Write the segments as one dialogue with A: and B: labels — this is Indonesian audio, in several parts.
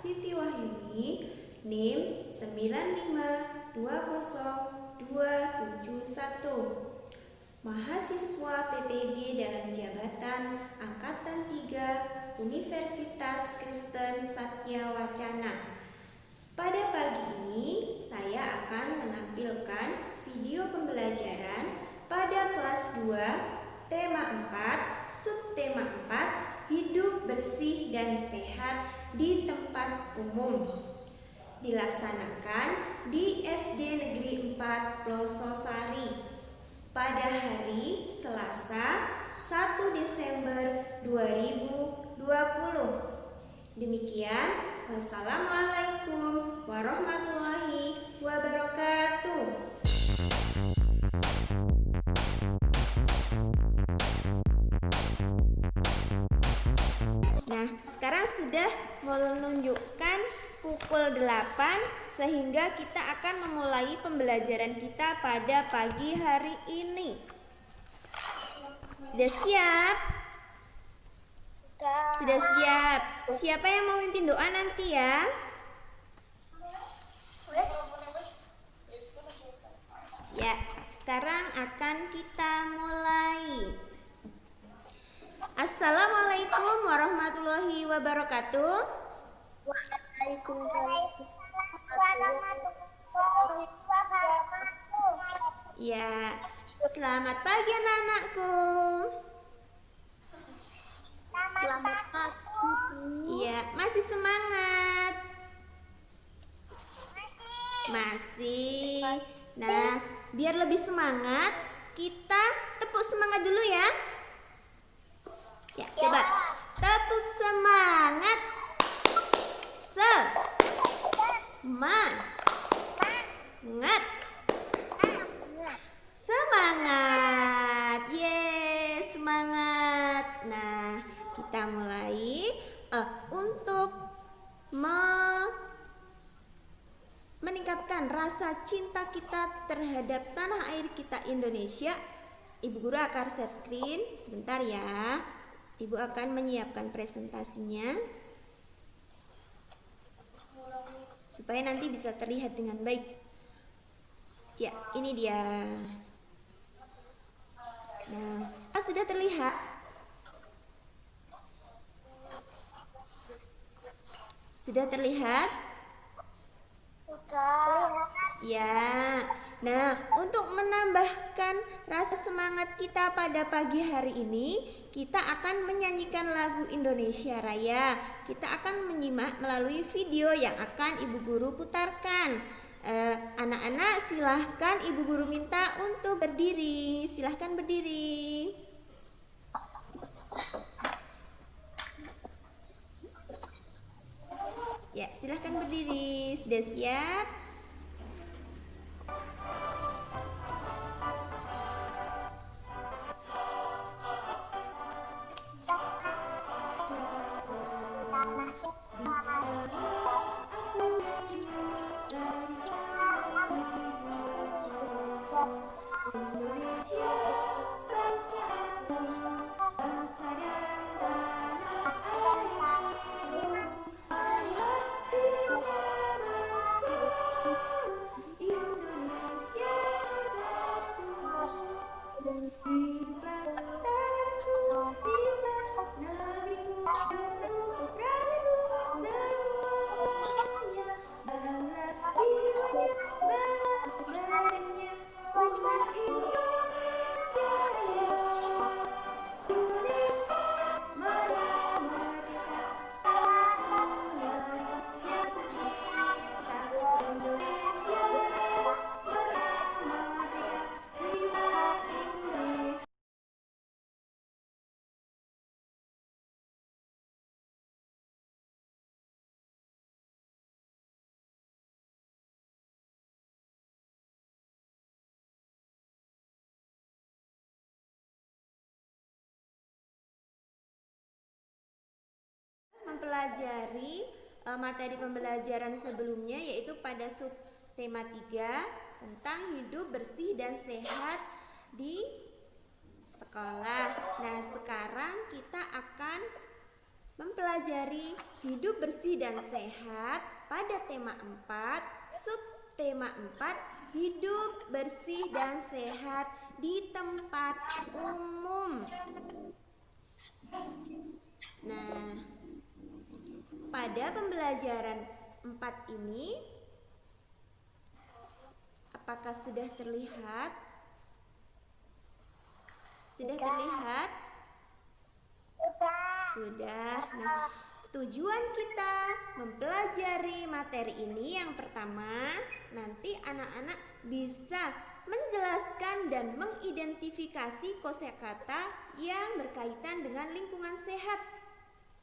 A: Siti Wahyuni, NIM 9520271, mahasiswa PPG dalam jabatan Angkatan 3 Universitas Kristen Satya Wacana. Pada pagi ini saya akan menampilkan video pembelajaran pada kelas 2, tema 4, subtema 4, hidup bersih dan sehat di tempat umum. Dilaksanakan di SD Negeri 4 Plososari pada hari Selasa 1 Desember 2020. Demikian, wassalamualaikum warahmatullahi wabarakatuh. Nah, sekarang sudah menunjukkan pukul 8 sehingga kita akan memulai pembelajaran kita pada pagi hari ini. Sudah siap? Sudah siap. Siapa yang mau mimpin doa nanti ya? Ya, sekarang akan kita mulai. Assalamualaikum warahmatullahi wabarakatuh.
B: Waalaikumsalam warahmatullahi wabarakatuh.
A: Ya, selamat pagi anak-anakku.
B: Selamat pagi.
A: Iya, masih semangat? Masih. Nah, biar lebih semangat, kita tepuk semangat dulu ya. Ya, coba tepuk semangat. Semangat. Semangat. Yes, semangat. Nah, kita mulai untuk meningkatkan rasa cinta kita terhadap tanah air kita Indonesia. Ibu guru akan share screen sebentar ya. Ibu akan menyiapkan presentasinya supaya nanti bisa terlihat dengan baik. Ya, ini dia. Nah, sudah terlihat? Sudah terlihat? Ya. Nah, untuk menambahkan rasa semangat kita pada pagi hari ini, kita akan menyanyikan lagu Indonesia Raya. Kita akan menyimak melalui video yang akan Ibu Guru putarkan. Anak-anak, silahkan Ibu Guru minta untuk berdiri. Silahkan berdiri. Ya, silahkan berdiri. Sudah siap? Mempelajari materi pembelajaran sebelumnya, yaitu pada subtema 3 tentang hidup bersih dan sehat di sekolah. Nah, sekarang kita akan mempelajari hidup bersih dan sehat pada tema 4, subtema 4, hidup bersih dan sehat di tempat umum. Nah, pada pembelajaran 4 ini, apakah sudah terlihat? Sudah terlihat? Sudah. Nah, tujuan kita mempelajari materi ini yang pertama, nanti anak-anak bisa menjelaskan dan mengidentifikasi kosakata yang berkaitan dengan lingkungan sehat.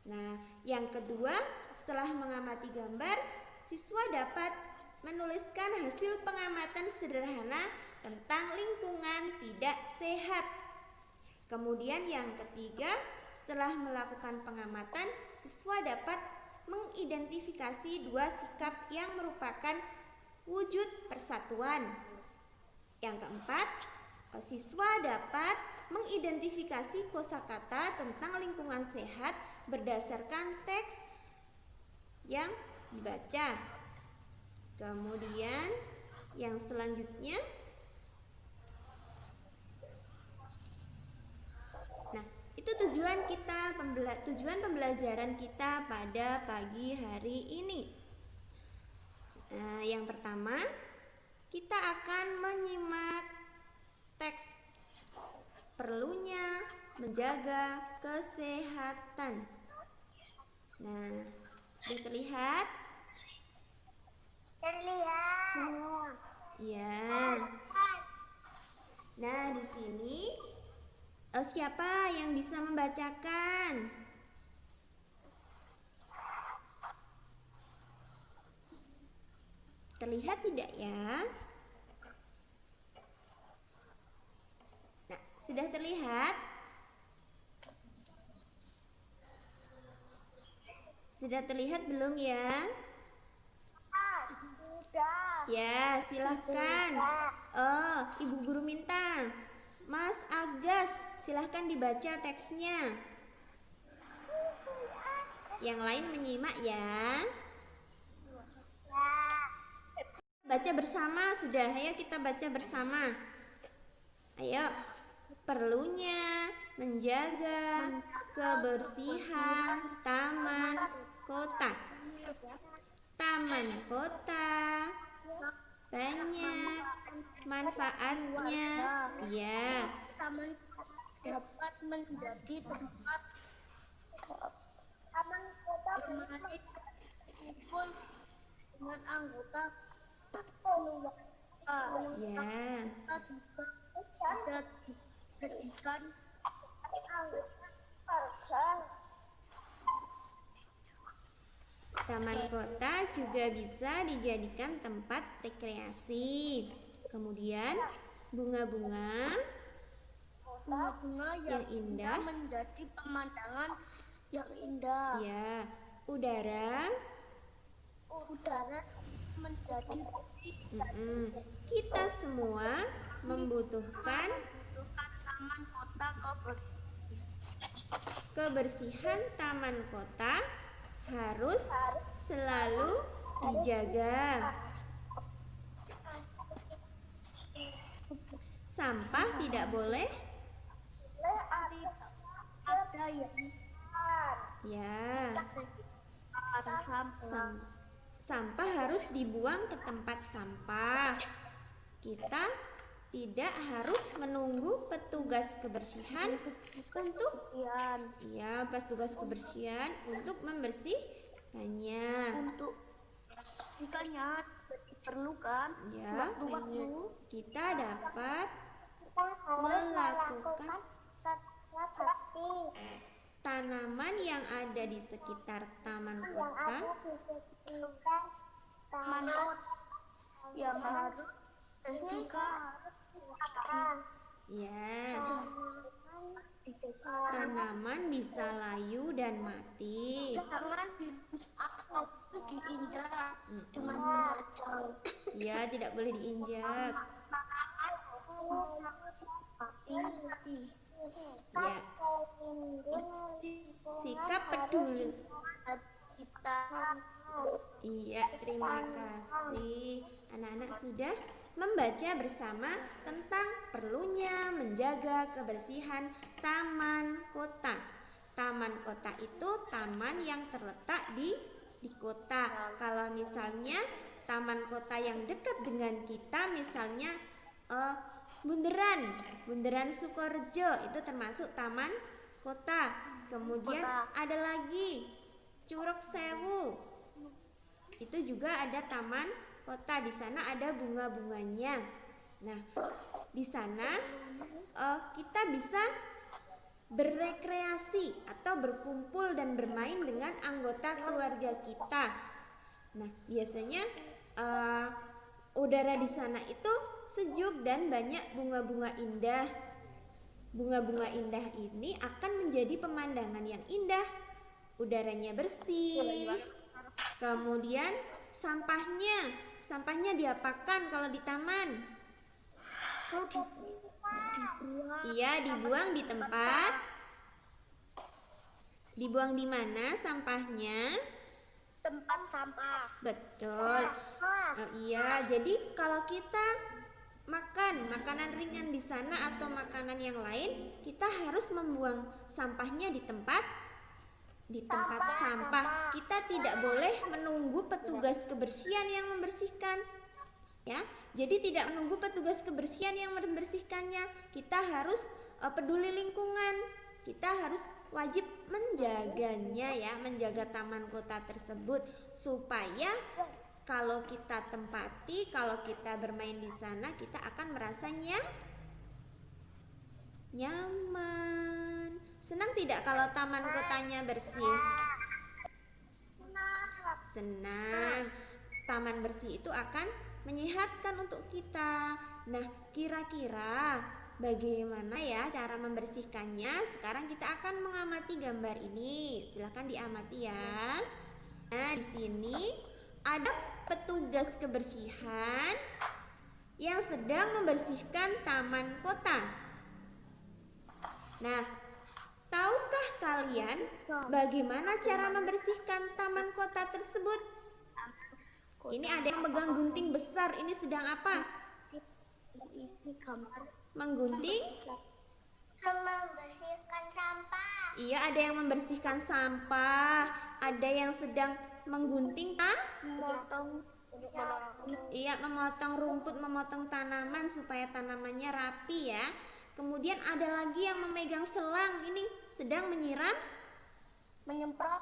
A: Nah, yang kedua, setelah mengamati gambar, siswa dapat menuliskan hasil pengamatan sederhana tentang lingkungan tidak sehat. Kemudian yang ketiga, setelah melakukan pengamatan, siswa dapat mengidentifikasi dua sikap yang merupakan wujud persatuan. Yang keempat, siswa dapat mengidentifikasi kosakata tentang lingkungan sehat berdasarkan teks yang dibaca. Kemudian yang selanjutnya, nah itu tujuan pembelajaran kita pada pagi hari ini. Yang pertama, kita akan menyimak teks perlunya menjaga kesehatan. Nah, sudah terlihat?
B: Terlihat.
A: Ya. Nah, di sini siapa yang bisa membacakan? Terlihat tidak ya? Nah, sudah terlihat? Sudah terlihat belum ya?
B: Sudah.
A: Ya, silahkan. Oh, Ibu Guru minta. Mas Agas, silahkan dibaca teksnya. Yang lain menyimak ya. Baca bersama sudah. Ayo kita baca bersama. Ayo. Perlunya menjaga kebersihan taman kota. Taman kota banyak manfaatnya. Ya.
B: Taman dapat menjadi tempat kumpul dengan anggota keluarga.
A: Ya.
B: Kita juga bisa dijadikan
A: Taman kota juga bisa dijadikan tempat rekreasi. Kemudian bunga-bunga yang indah
B: menjadi pemandangan yang indah.
A: ya. Udara
B: Menjadi
A: kita semua membutuhkan
B: taman kota
A: kebersihan. Taman kota harus selalu dijaga. Sampah tidak boleh
B: ada yang
A: ya.
B: sampah.
A: Sampah harus dibuang ke tempat sampah. Kita tidak harus menunggu petugas kebersihan untuk petugas kebersihan untuk membersihkannya.
B: Untuk ikannya diperlukan
A: Ya,
B: sewaktu-waktu
A: kita dapat melakukan tanaman yang ada di sekitar taman kota
B: yang harus juga
A: ya. Tanaman bisa layu dan mati.
B: jangan diinjak dengan tajam.
A: Ya, tidak boleh diinjak. Ya, sikap peduli.
B: Kita
A: Iya, terima kasih. Anak-anak sudah membaca bersama tentang perlunya menjaga kebersihan taman kota. Taman kota itu taman yang terletak di kota. Kalau misalnya taman kota yang dekat dengan kita, misalnya Bundaran Sukorejo itu termasuk taman kota. Kemudian ada lagi Curug Sewu, itu juga ada taman kota. Di sana ada bunga-bunganya. Nah, di sana kita bisa berrekreasi atau berkumpul dan bermain dengan anggota keluarga kita. Nah, biasanya udara di sana itu sejuk dan banyak bunga-bunga indah. Bunga-bunga indah ini akan menjadi pemandangan yang indah. Udaranya bersih. Kemudian sampahnya diapakan kalau di taman? Iya, dibuang di tempat. Dibuang di mana sampahnya?
B: tempat sampah.
A: Betul. Iya, jadi kalau kita makan makanan ringan di sana atau makanan yang lain, kita harus membuang sampahnya di tempat sampah. Kita tidak boleh menunggu petugas kebersihan yang membersihkan. Ya, jadi tidak menunggu petugas kebersihan yang membersihkannya. Kita harus peduli lingkungan. Kita harus wajib menjaganya ya, menjaga taman kota tersebut supaya kalau kita tempati, kalau kita bermain di sana, kita akan merasa nyaman. Senang tidak kalau taman kotanya bersih? Senang. Taman bersih itu akan menyehatkan untuk kita. Nah, kira-kira bagaimana ya cara membersihkannya? Sekarang kita akan mengamati gambar ini. Silahkan diamati ya. Nah, di sini ada petugas kebersihan yang sedang membersihkan taman kota. Nah, tahukah kalian bagaimana cara membersihkan taman kota tersebut? Ini ada yang memegang gunting besar. Ini sedang apa? Menggunting?
B: Membersihkan sampah.
A: Iya, ada yang membersihkan sampah. Ada yang sedang menggunting memotong rumput, memotong tanaman supaya tanamannya rapi ya. Kemudian ada lagi yang memegang selang, ini sedang
B: menyemprot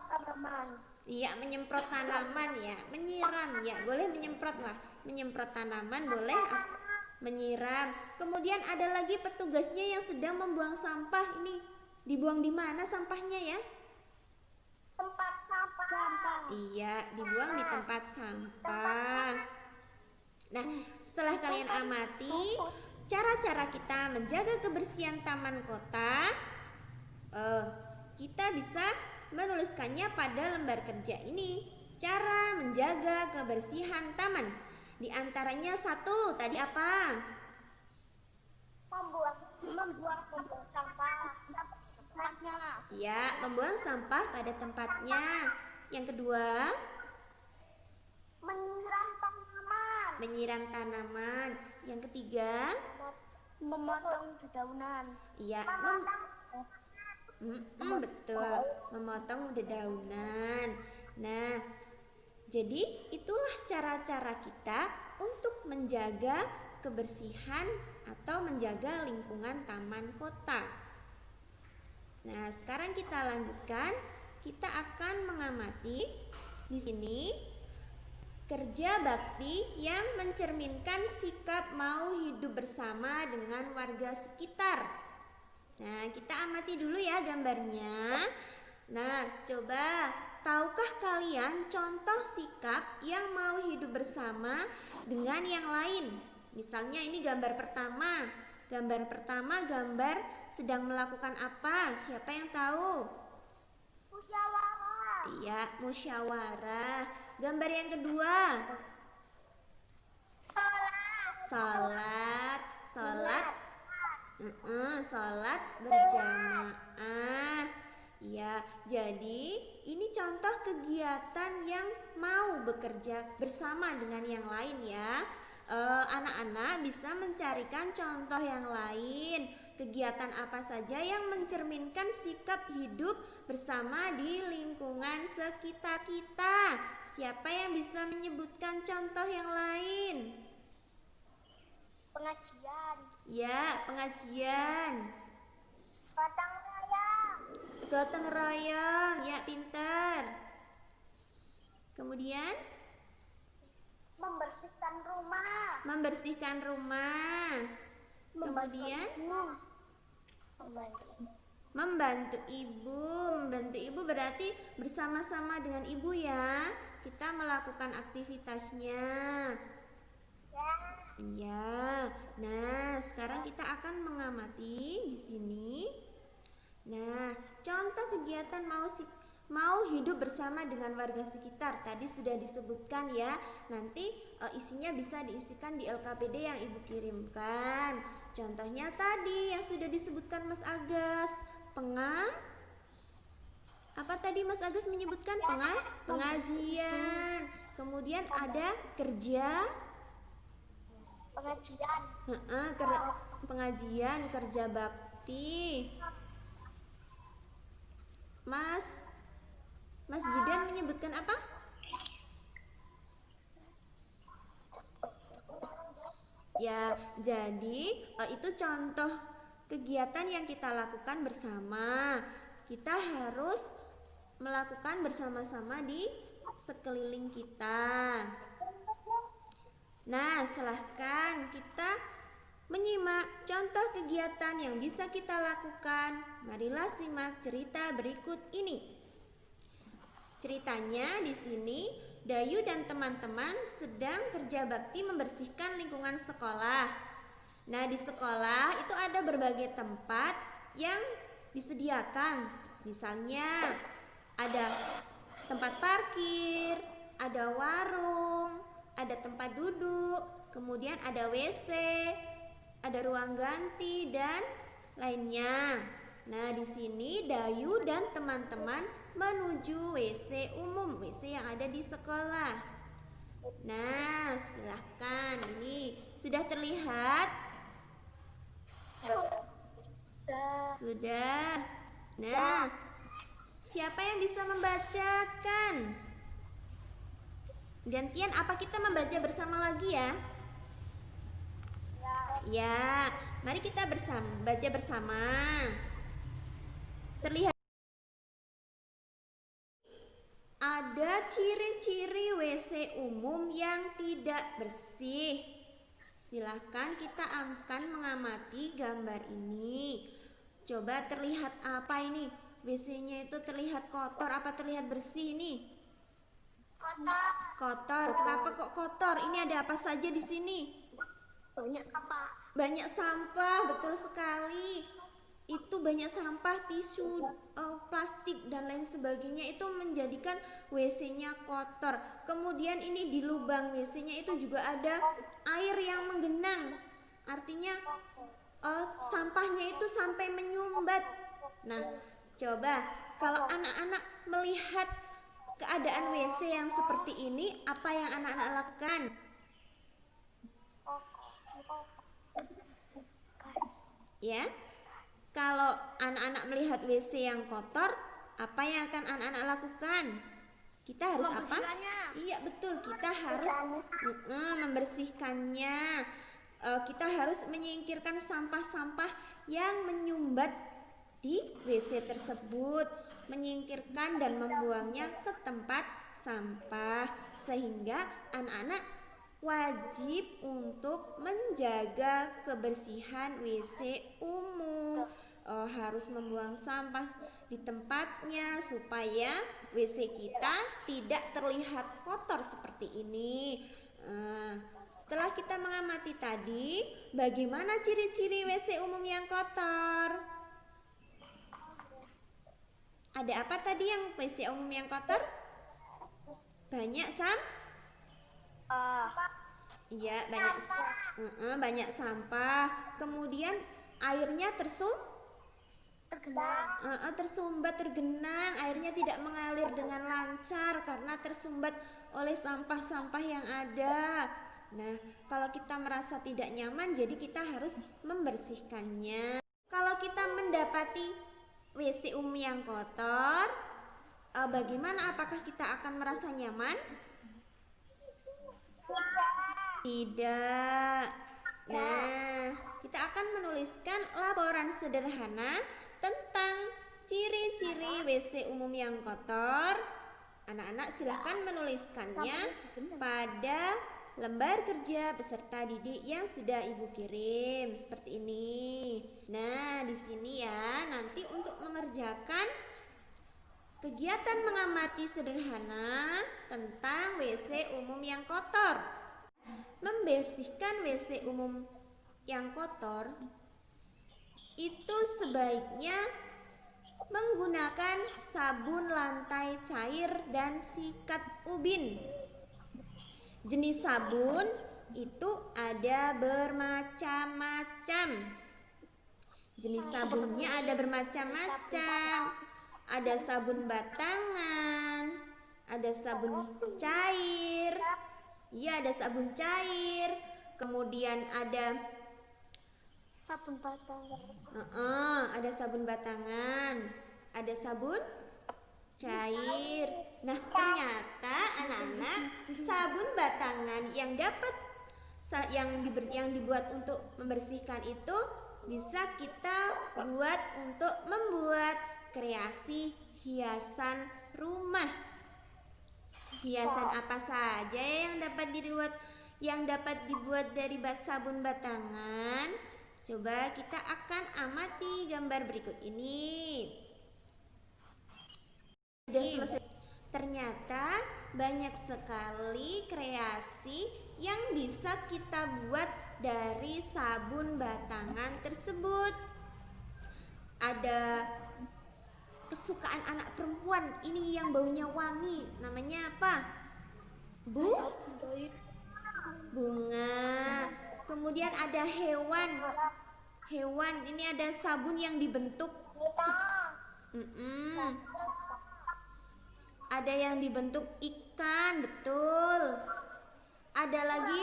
B: tanaman.
A: Iya, menyemprot tanaman ya, menyiram ya, boleh menyemprot lah, menyemprot tanaman boleh, menyiram. Kemudian ada lagi petugasnya yang sedang membuang sampah, ini dibuang di mana sampahnya ya?
B: Tempat sampah.
A: Iya, dibuang di tempat sampah. Nah, setelah kalian amati cara-cara kita menjaga kebersihan taman kota, kita bisa menuliskannya pada lembar kerja ini. Cara menjaga kebersihan taman. Di antaranya satu, tadi apa?
B: Membuang sampah tempatnya.
A: Ya, membuang sampah pada tempatnya. Yang kedua, menyiram tanaman. Yang ketiga,
B: memotong dedaunan.
A: iya, betul, memotong dedaunan. Nah, jadi itulah cara-cara kita untuk menjaga kebersihan atau menjaga lingkungan taman kota. Nah, sekarang kita lanjutkan. Kita akan mengamati di sini kerja bakti yang mencerminkan sikap mau hidup bersama dengan warga sekitar. Nah, kita amati dulu ya gambarnya. Nah, coba tahukah kalian contoh sikap yang mau hidup bersama dengan yang lain? Misalnya ini gambar pertama. Gambar pertama gambar sedang melakukan apa? Siapa yang tahu?
B: Musyawarah.
A: Iya, musyawarah. Gambar yang kedua.
B: Sholat.
A: Sholat berjamaah. Ya, jadi ini contoh kegiatan yang mau bekerja bersama dengan yang lain ya. Anak-anak bisa mencarikan contoh yang lain. Kegiatan apa saja yang mencerminkan sikap hidup bersama di lingkungan sekitar kita? Siapa yang bisa menyebutkan contoh yang lain?
B: Pengajian.
A: Ya, pengajian.
B: Gotong royong.
A: Gotong royong, ya pintar. Kemudian
B: Membersihkan rumah.
A: membersihkan rumah. Kemudian membantu ibu. Membantu ibu berarti bersama-sama dengan ibu ya. Kita melakukan aktivitasnya.
B: Ya.
A: Iya. Nah, sekarang kita akan mengamati di sini. Nah, contoh kegiatan mau hidup bersama dengan warga sekitar tadi sudah disebutkan ya. Nanti isinya bisa diisikan di LKPD yang ibu kirimkan. Contohnya tadi yang sudah disebutkan Mas Agus. Apa tadi Mas Agus menyebutkan? Pengajian. Kemudian ada kerja.
B: Pengajian.
A: Pengajian, kerja bakti. Mas Jidan menyebutkan apa? Ya, jadi itu contoh kegiatan yang kita lakukan bersama. Kita harus melakukan bersama-sama di sekeliling kita. Nah, silahkan kita menyimak contoh kegiatan yang bisa kita lakukan. Marilah simak cerita berikut ini. Ceritanya di sini Dayu dan teman-teman sedang kerja bakti membersihkan lingkungan sekolah. Nah, di sekolah itu ada berbagai tempat yang disediakan. Misalnya ada tempat parkir, ada warung, ada tempat duduk, kemudian ada WC, ada ruang ganti dan lainnya. Nah, di sini Dayu dan teman-teman menuju WC umum, WC yang ada di sekolah. Nah, silahkan, ini sudah terlihat? Sudah. Nah, siapa yang bisa membacakan? Gantian apa kita membaca bersama lagi ya? Ya, mari kita baca bersama. Terlihat ada ciri-ciri WC umum yang tidak bersih. Silahkan kita akan mengamati gambar ini. Coba terlihat apa ini? WC-nya itu terlihat kotor apa terlihat bersih nih? Kotor. Kenapa kok kotor? Ini ada apa saja di sini? Banyak sampah, betul sekali. Itu banyak sampah, tisu, plastik dan lain sebagainya itu menjadikan WC-nya kotor. Kemudian ini di lubang WC-nya itu juga ada air yang menggenang. Artinya sampahnya itu sampai menyumbat. Nah, coba kalau anak-anak melihat keadaan WC yang seperti ini, apa yang anak-anak lakukan? Ya, kalau anak-anak melihat WC yang kotor, apa yang akan anak-anak lakukan? Kita harus apa? Iya betul, kita harus membersihkannya. Kita harus menyingkirkan sampah-sampah yang menyumbat di WC tersebut, menyingkirkan dan membuangnya ke tempat sampah, sehingga anak-anak wajib untuk menjaga kebersihan WC umum. Harus membuang sampah di tempatnya supaya WC kita tidak terlihat kotor seperti ini. Setelah kita mengamati tadi, bagaimana ciri-ciri WC umum yang kotor? Ada apa tadi yang WC umum yang kotor? Banyak Iya, banyak sampah. Kemudian airnya
B: Tergenang.
A: tersumbat, tergenang, airnya tidak mengalir dengan lancar karena tersumbat oleh sampah-sampah yang ada. Nah, kalau kita merasa tidak nyaman, jadi kita harus membersihkannya. Kalau kita mendapati WC umum yang kotor, bagaimana? Apakah kita akan merasa nyaman? Tidak. Nah, kita akan menuliskan laporan sederhana tentang ciri-ciri WC umum yang kotor. Anak-anak silahkan menuliskannya pada lembar kerja peserta didik yang sudah Ibu kirim seperti ini. Nah, di sini ya, nanti untuk mengerjakan kegiatan mengamati sederhana tentang WC umum yang kotor. Membersihkan WC umum yang kotor itu sebaiknya menggunakan sabun lantai cair dan sikat ubin. Jenis sabun itu ada bermacam-macam. Jenis sabunnya ada bermacam-macam. Ada sabun batangan, ada sabun cair. Ya, ada sabun cair. Kemudian ada
B: Sabun batangan.
A: ada sabun batangan, ada sabun cair. Nah, ternyata anak-anak, sabun batangan yang dibuat untuk membersihkan itu bisa kita buat untuk membuat kreasi hiasan rumah. Hiasan apa saja yang dapat dibuat dari sabun batangan? Coba kita akan amati gambar berikut ini. Sudah selesai. Ternyata banyak sekali kreasi yang bisa kita buat dari sabun batangan tersebut. Ada kesukaan anak perempuan ini yang baunya wangi, namanya apa? Bunga. Kemudian ada hewan, ini ada sabun yang dibentuk. Ada yang dibentuk ikan, betul. Ada lagi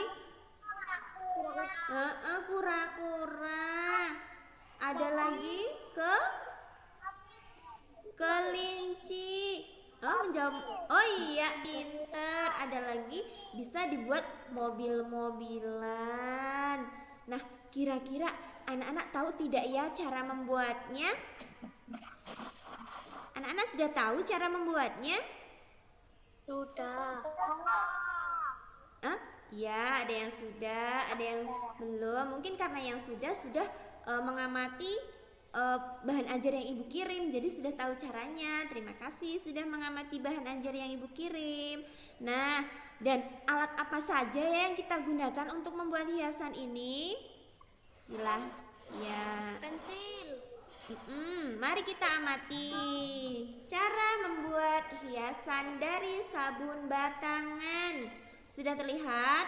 A: kura-kura. Ada lagi kelinci. Menjawab. Oh iya, pinter. Ada lagi bisa dibuat mobil-mobilan. Nah, kira-kira anak-anak tahu tidak ya cara membuatnya? Anak-anak sudah tahu cara membuatnya?
B: Sudah.
A: Ya, ada yang sudah, ada yang belum. Mungkin karena yang sudah mengamati bahan ajar yang Ibu kirim, jadi sudah tahu caranya. Terima kasih sudah mengamati bahan ajar yang Ibu kirim. Nah, dan alat apa saja ya yang kita gunakan untuk membuat hiasan ini?
B: Pensil.
A: Mari kita amati cara membuat hiasan dari sabun batangan. Sudah terlihat?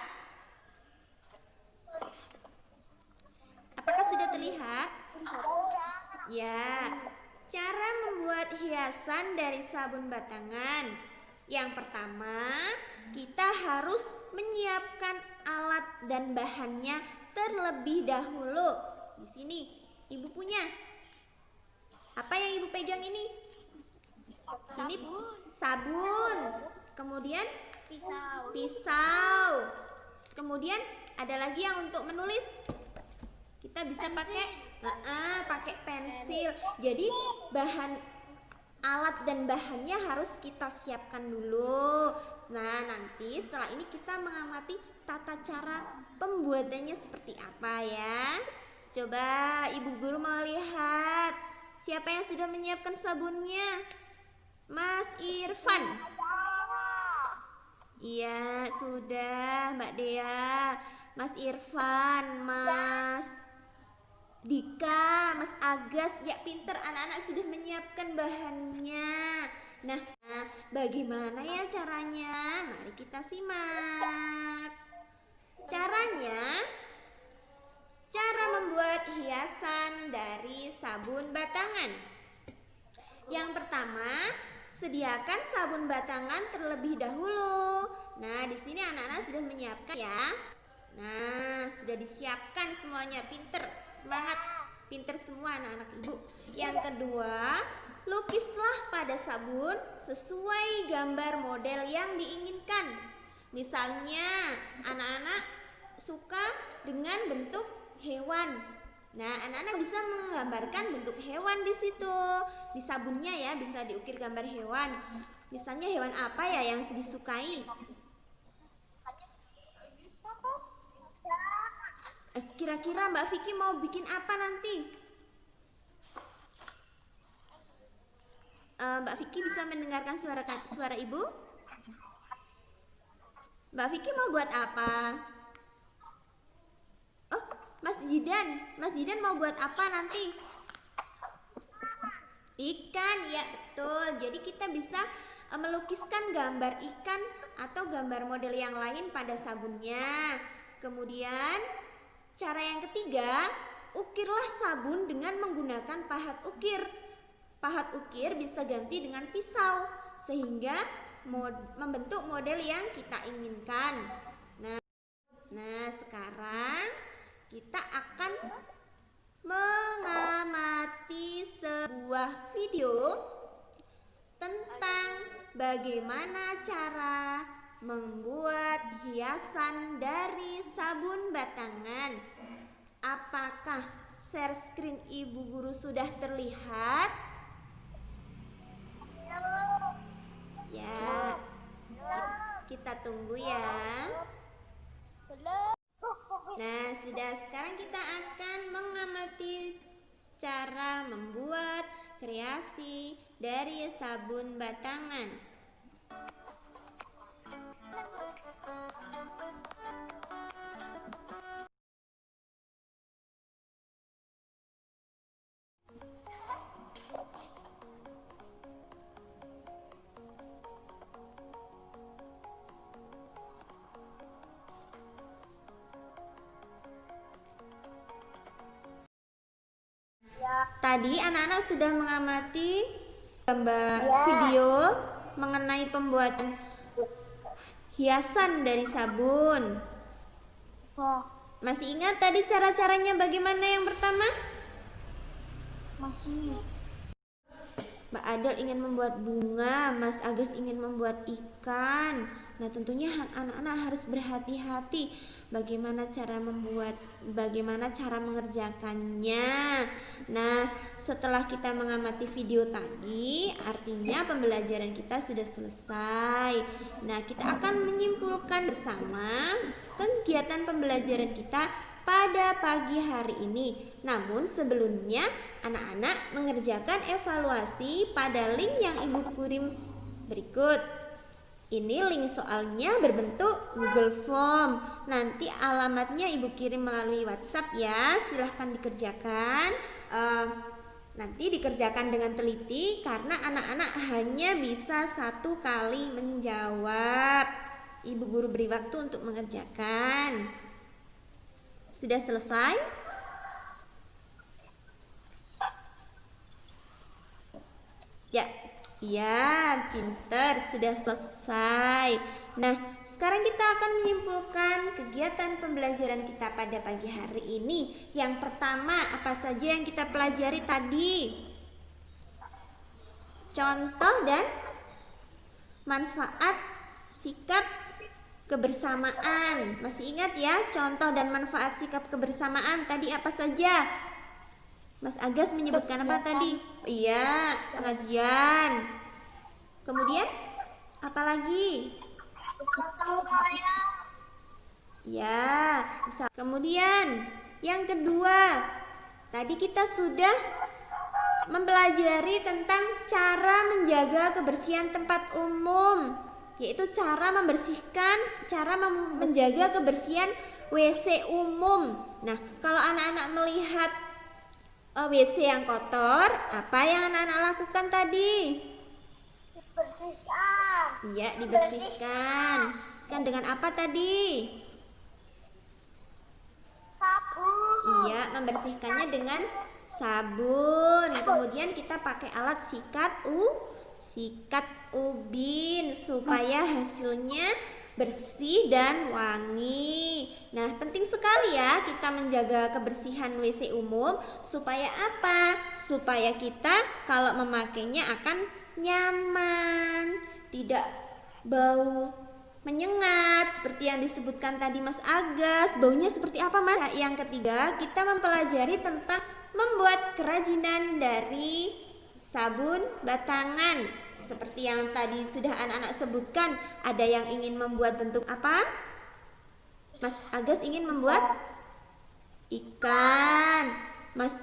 A: Apakah sudah terlihat? Ya, cara membuat hiasan dari sabun batangan. Yang pertama, kita harus menyiapkan alat dan bahannya terlebih dahulu. Di sini, Ibu punya. Apa yang Ibu pegang ini? Ini sabun. Kemudian pisau. Kemudian ada lagi yang untuk menulis. Kita bisa pakai pensil. Jadi alat dan bahannya harus kita siapkan dulu. Nah, nanti setelah ini kita mengamati tata cara pembuatannya seperti apa ya. Coba Ibu Guru mau lihat siapa yang sudah menyiapkan sabunnya? Mas Irfan. Iya, sudah Mbak Dea. Mas Irfan, Mas Dika, Mas Agas, ya pinter, anak-anak sudah menyiapkan bahannya. Nah, bagaimana ya caranya? Mari kita simak. Caranya, Cara membuat hiasan dari sabun batangan. Yang pertama, sediakan sabun batangan terlebih dahulu. Nah, di sini anak-anak sudah menyiapkan ya. Nah, sudah disiapkan semuanya. Pinter, semangat, pinter semua anak-anak ibu. Yang kedua, lukislah pada sabun sesuai gambar model yang diinginkan. Misalnya, anak-anak suka dengan bentuk hewan. Nah, anak-anak bisa menggambarkan bentuk hewan di situ. Di sabunnya ya, bisa diukir gambar hewan. Misalnya hewan apa ya yang disukai? Kira-kira Mbak Vicky mau bikin apa nanti? Mbak Vicky bisa mendengarkan suara ibu? Mbak Vicky mau buat apa? Oh, Mas Zidan mau buat apa nanti? Ikan, ya betul. Jadi kita bisa melukiskan gambar ikan atau gambar model yang lain pada sabunnya. Kemudian cara yang ketiga, ukirlah sabun dengan menggunakan pahat ukir. Pahat ukir bisa ganti dengan pisau sehingga membentuk model yang kita inginkan. Nah, sekarang kita akan mengamati sebuah video tentang bagaimana cara membuat hiasan dari sabun batangan. Apakah share screen ibu guru sudah terlihat? Ya, kita tunggu ya. Nah, sudah, sekarang kita akan mengamati cara membuat kreasi dari sabun batangan. Tadi anak-anak sudah mengamati gambar video mengenai pembuatan hiasan dari sabun. Masih ingat tadi cara-caranya bagaimana yang pertama?
B: Masih.
A: Mbak Adel ingin membuat bunga, Mas Agus ingin membuat ikan. Nah, tentunya anak-anak harus berhati-hati bagaimana cara membuat, bagaimana cara mengerjakannya. Nah, setelah kita mengamati video tadi, artinya pembelajaran kita sudah selesai. Nah, kita akan menyimpulkan bersama kegiatan pembelajaran kita pada pagi hari ini. Namun sebelumnya anak-anak mengerjakan evaluasi pada link yang Ibu kirim berikut. Ini link soalnya berbentuk Google Form. Nanti alamatnya Ibu kirim melalui WhatsApp ya. Silahkan dikerjakan. Nanti dikerjakan dengan teliti karena anak-anak hanya bisa 1 kali menjawab. Ibu guru beri waktu untuk mengerjakan. Sudah selesai? Ya, pinter, sudah selesai. Nah, sekarang kita akan menyimpulkan kegiatan pembelajaran kita pada pagi hari ini. Yang pertama, apa saja yang kita pelajari tadi? Contoh dan manfaat sikap kebersamaan. Masih ingat ya, contoh dan manfaat sikap kebersamaan tadi apa saja? Mas Agas menyebutkan apa tadi? Iya, pengajian. Kemudian apa lagi? Ya, kemudian yang kedua, tadi kita sudah mempelajari tentang cara menjaga kebersihan tempat umum, yaitu cara membersihkan, cara menjaga kebersihan WC umum. Nah, kalau anak-anak melihat WC yang kotor, apa yang anak-anak lakukan tadi?
B: Dibersihkan.
A: Iya, dibersihkan. Kan dengan apa tadi?
B: Sabun.
A: Ya, membersihkannya dengan sabun. Kemudian kita pakai alat sikat ubin supaya hasilnya bersih dan wangi. Nah, penting sekali ya kita menjaga kebersihan WC umum supaya apa? Supaya kita kalau memakainya akan nyaman, tidak bau menyengat seperti yang disebutkan tadi Mas Agas. Baunya seperti apa, Mas? Yang ketiga, kita mempelajari tentang membuat kerajinan dari sabun batangan. Seperti yang tadi sudah anak-anak sebutkan, ada yang ingin membuat bentuk apa? Mas Agas ingin membuat ikan. Mas,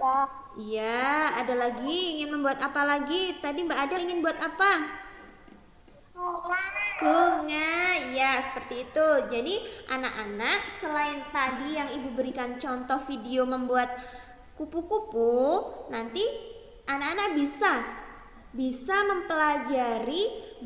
A: iya, ada lagi ingin membuat apa lagi? Tadi Mbak Adel ingin buat apa? Bunga, ya seperti itu. Jadi anak-anak selain tadi yang ibu berikan contoh video membuat kupu-kupu, nanti anak-anak bisa mempelajari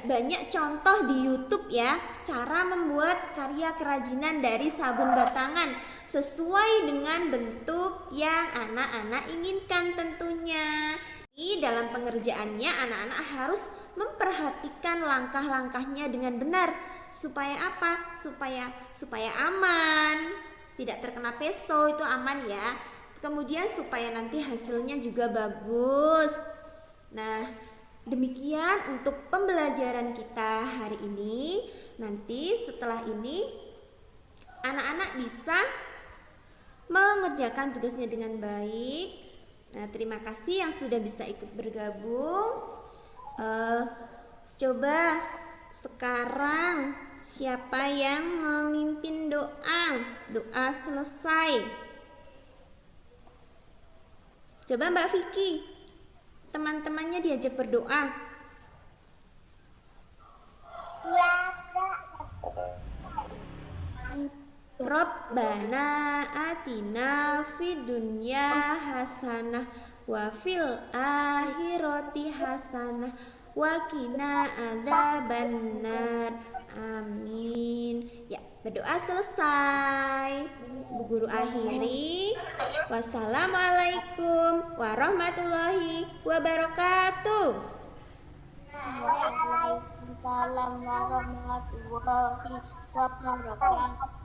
A: banyak contoh di YouTube ya, cara membuat karya kerajinan dari sabun batangan sesuai dengan bentuk yang anak-anak inginkan tentunya. Di dalam pengerjaannya anak-anak harus memperhatikan langkah-langkahnya dengan benar supaya apa? Supaya aman, tidak terkena peso, itu aman ya. Kemudian supaya nanti hasilnya juga bagus. Nah, demikian untuk pembelajaran kita hari ini. Nanti setelah ini anak-anak bisa mengerjakan tugasnya dengan baik. Nah, terima kasih yang sudah bisa ikut bergabung. Coba sekarang siapa yang memimpin doa selesai? Coba Mbak Vicky, teman-temannya diajak berdoa. Rabbana atina fid dunya hasanah wa fil akhirati hasanah wa qina adzabannar. Amin. Ya, berdoa selesai. Bu Guru akhiri. Wassalamualaikum warahmatullahi wabarakatuh.
B: Waalaikumsalam warahmatullahi wabarakatuh.